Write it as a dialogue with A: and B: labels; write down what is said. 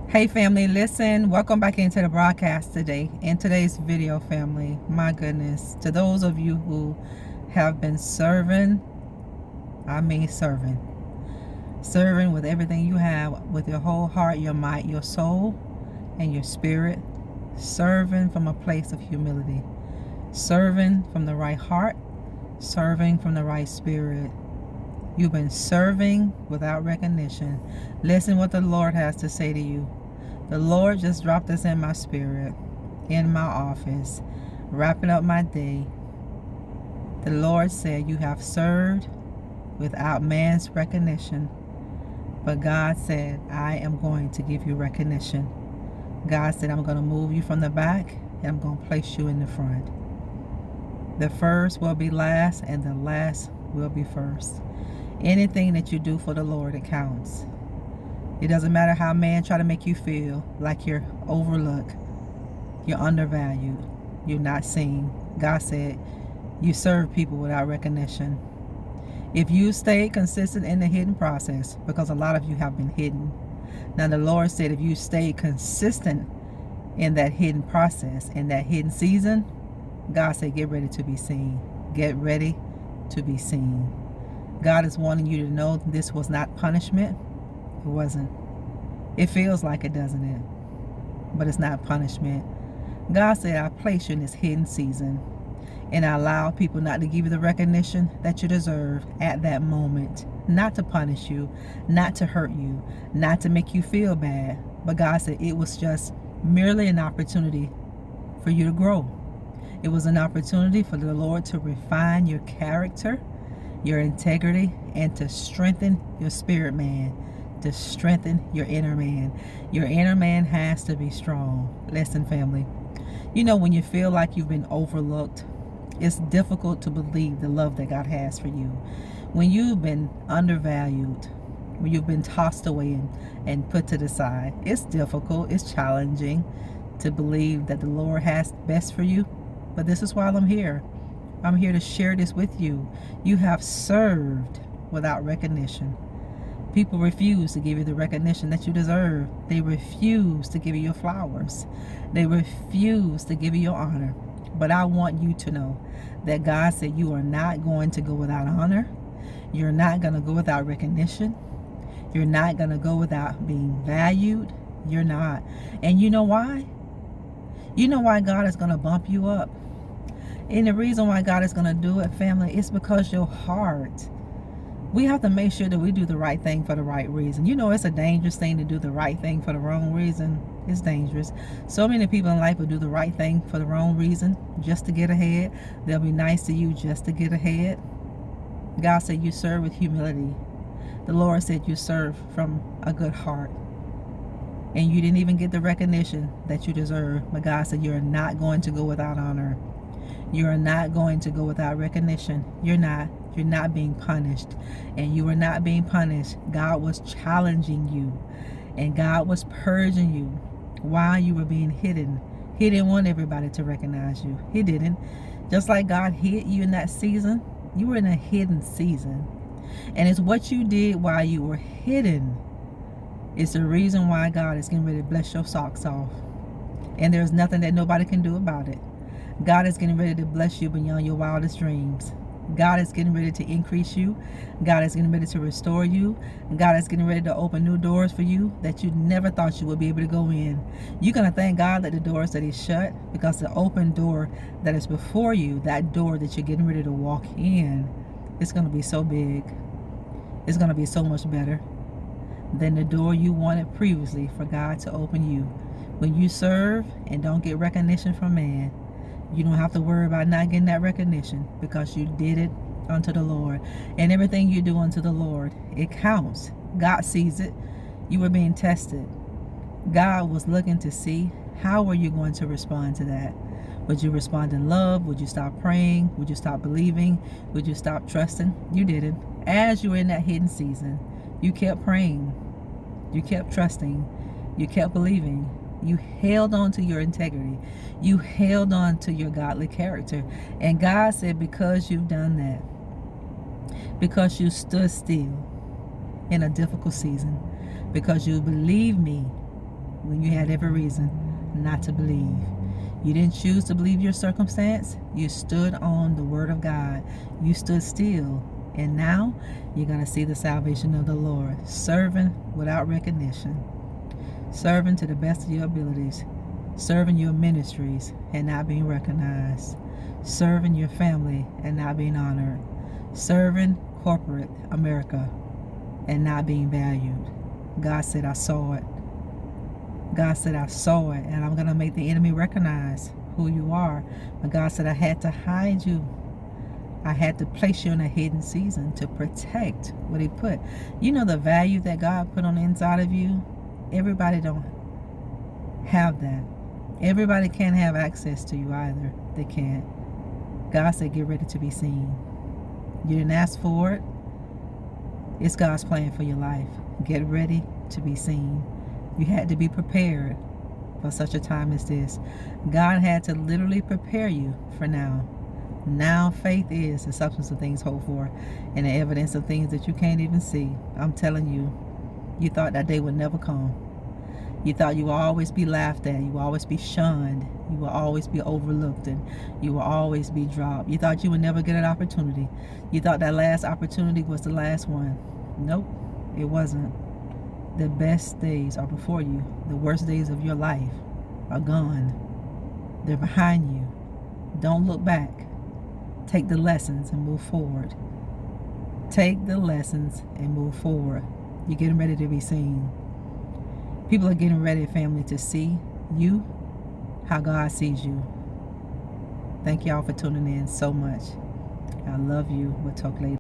A: Hey family, listen, welcome back into the broadcast today. In today's video, family, my goodness, to those of you who have been serving, serving with everything you have, with your whole heart, your might, your soul, and your spirit, serving from a place of humility, serving from the right heart, serving from the right spirit. You've been serving without recognition. Listen what the Lord has to say to you. The Lord just dropped this in my spirit, in my office, wrapping up my day. The Lord said, you have served without man's recognition. But God said, I am going to give you recognition. God said, I'm going to move you from the back and I'm going to place you in the front. The first will be last and the last will be first. Anything that you do for the Lord, it counts. It doesn't matter how man try to make you feel like you're overlooked, you're undervalued, you're not seen. God said you serve people without recognition. If you stay consistent in the hidden process, because a lot of you have been hidden. Now the Lord said if you stay consistent in that hidden process, in that hidden season, God said get ready to be seen. Get ready to be seen. God is wanting you to know this was not punishment. It wasn't. It feels like it, doesn't it? But it's not punishment. God said, I place you in this hidden season and I allow people not to give you the recognition that you deserve at that moment. Not to punish you, not to hurt you, not to make you feel bad. But God said it was just merely an opportunity for you to grow. It was an opportunity for the Lord to refine your character, your integrity, and to strengthen your spirit man, to strengthen your inner man. Your inner man has to be strong. Listen, family, you know when you feel like you've been overlooked, it's difficult to believe the love that God has for you. When you've been undervalued, when you've been tossed away and put to the side, it's difficult, it's challenging to believe that the Lord has best for you. But this is why I'm here. I'm here to share this with you. You have served without recognition. People refuse to give you the recognition that you deserve. They refuse to give you your flowers. They refuse to give you your honor. But I want you to know that God said you are not going to go without honor. You're not going to go without recognition. You're not going to go without being valued. You're not. And you know why? You know why God is going to bump you up? And the reason why God is going to do it, family, is because your heart. We have to make sure that we do the right thing for the right reason. You know, it's a dangerous thing to do the right thing for the wrong reason. It's dangerous. So many people in life will do the right thing for the wrong reason, just to get ahead. They'll be nice to you just to get ahead. God said you serve with humility. The Lord said you serve from a good heart. And you didn't even get the recognition that you deserve. But God said you're not going to go without honor. You're not going to go without recognition. You're not being punished. And you were not being punished. God was challenging you. And God was purging you while you were being hidden. He didn't want everybody to recognize you. He didn't. Just like God hid you in that season, you were in a hidden season. And it's what you did while you were hidden. It's the reason why God is getting ready to bless your socks off. And there's nothing that nobody can do about it. God is getting ready to bless you beyond your wildest dreams. God is getting ready to increase you. God is getting ready to restore you. God is getting ready to open new doors for you that you never thought you would be able to go in. You're going to thank God that the doors that He shut, because the open door that is before you, that door that you're getting ready to walk in, it's going to be so big. It's going to be so much better than the door you wanted previously for God to open you. When you serve and don't get recognition from man, you don't have to worry about not getting that recognition, because you did it unto the Lord. And everything you do unto the Lord, it counts. God sees it. You were being tested. God was looking to see how were you going to respond to that. Would you respond in love? Would you stop praying? Would you stop believing? Would you stop trusting? You didn't. As you were in that hidden season, you kept praying. You kept trusting. You kept believing. You held on to your integrity. You held on to your godly character. And God said, because you've done that, because you stood still in a difficult season, because you believe me, when you had every reason not to believe. You didn't choose to believe your circumstance. You stood on the word of God. You stood still. And now you're going to see the salvation of the Lord. Serving without recognition. Serving to the best of your abilities. Serving your ministries and not being recognized. Serving your family and not being honored. Serving corporate America and not being valued. God said, I saw it. God said, I saw it, and I'm going to make the enemy recognize who you are. But God said, I had to hide you. I had to place you in a hidden season to protect what he put. You know the value that God put on the inside of you? Everybody don't have that. Everybody can't have access to you either. They can't. God said, get ready to be seen. You didn't ask for it. It's God's plan for your life. Get ready to be seen. You had to be prepared for such a time as this. God had to literally prepare you for now. Now faith is the substance of things hoped for and the evidence of things that you can't even see. I'm telling you, you thought that day would never come. You thought you would always be laughed at. You would always be shunned. You will always be overlooked, and you will always be dropped. You thought you would never get an opportunity. You thought that last opportunity was the last one. Nope, it wasn't. The best days are before you. The worst days of your life are gone. They're behind you. Don't look back. Take the lessons and move forward. Take the lessons and move forward. You're getting ready to be seen. People are getting ready, family, to see you how God sees you. Thank y'all for tuning in so much. I love you. We'll talk later.